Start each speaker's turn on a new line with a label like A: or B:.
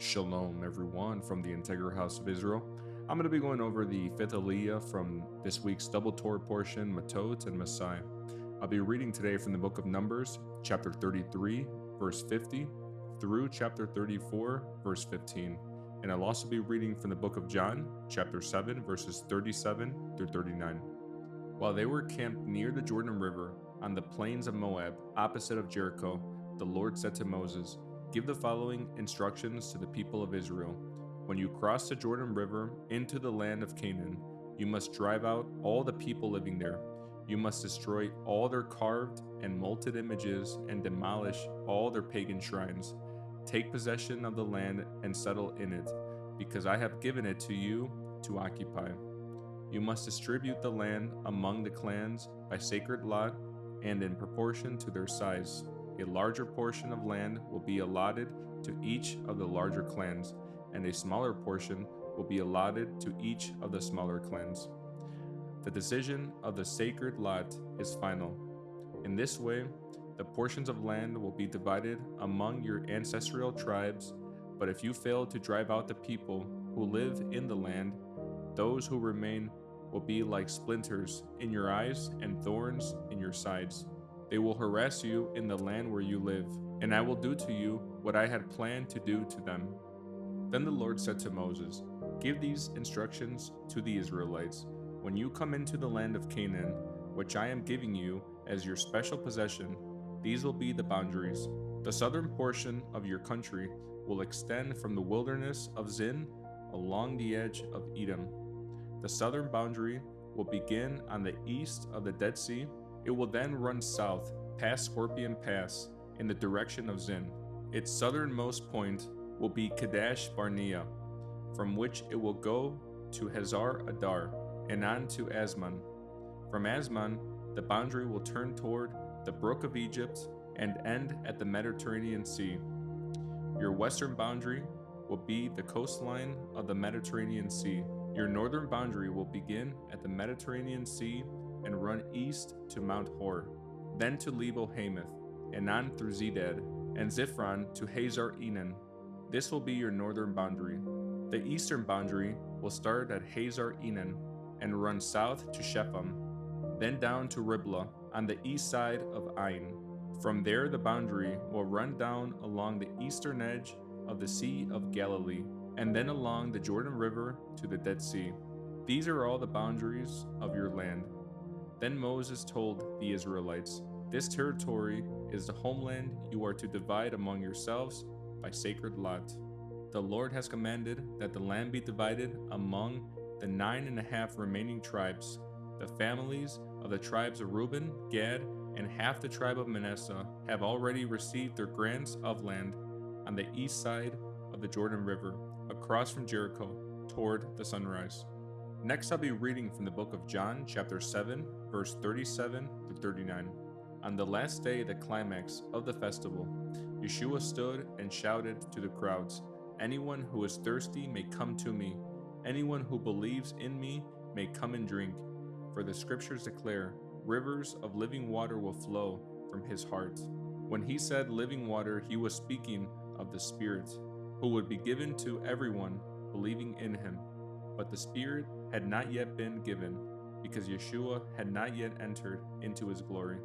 A: Shalom, everyone, from the Integral House of Israel. I'm going to be going over the fifth Aliyah from this week's double Torah portion, Mattot-Masei. I'll be reading today from the book of Numbers, chapter 33, verse 50, through chapter 34, verse 15. And I'll also be reading from the book of John, chapter 7, verses 37 through 39. While they were camped near the Jordan River, on the plains of Moab, opposite of Jericho, the Lord said to Moses, "Give the following instructions to the people of Israel. When you cross the Jordan River into the land of Canaan, you must drive out all the people living there. You must destroy all their carved and molted images and demolish all their pagan shrines. Take possession of the land and settle in it, because I have given it to you to occupy. You must distribute the land among the clans by sacred lot and in proportion to their size. A larger portion of land will be allotted to each of the larger clans, and a smaller portion will be allotted to each of the smaller clans. The decision of the sacred lot is final. In this way, the portions of land will be divided among your ancestral tribes, but if you fail to drive out the people who live in the land, those who remain will be like splinters in your eyes and thorns in your sides. They will harass you in the land where you live, and I will do to you what I had planned to do to them." Then the Lord said to Moses, "Give these instructions to the Israelites. When you come into the land of Canaan, which I am giving you as your special possession, these will be the boundaries. The southern portion of your country will extend from the wilderness of Zin along the edge of Edom. The southern boundary will begin on the east of the Dead Sea. It will then run south past Scorpion Pass in the direction of Zin. Its southernmost point will be Kadesh Barnea, from which it will go to Hazar Adar and on to Asman. From Asman, the boundary will turn toward the brook of Egypt and end at the Mediterranean Sea. Your western boundary will be the coastline of the Mediterranean Sea. Your northern boundary will begin at the Mediterranean Sea and run east to Mount Hor, then to Lebo Hamath, and on through Zedad, and Ziphron to Hazar Enan. This will be your northern boundary. The eastern boundary will start at Hazar Enan and run south to Shepham, then down to Riblah on the east side of Ain. From there the boundary will run down along the eastern edge of the Sea of Galilee, and then along the Jordan River to the Dead Sea. These are all the boundaries of your land." Then Moses told the Israelites, "This territory is the homeland you are to divide among yourselves by sacred lot. The Lord has commanded that the land be divided among the 9.5 remaining tribes. The families of the tribes of Reuben, Gad, and half the tribe of Manasseh have already received their grants of land on the east side of the Jordan River, across from Jericho, toward the sunrise." Next, I'll be reading from the book of John, chapter 7, verse 37 to 39. On the last day, the climax of the festival, Yeshua stood and shouted to the crowds, "Anyone who is thirsty may come to me. Anyone who believes in me may come and drink. For the scriptures declare, rivers of living water will flow from his heart." When he said living water, he was speaking of the Spirit, who would be given to everyone believing in him. But the Spirit had not yet been given, because Yeshua had not yet entered into his glory.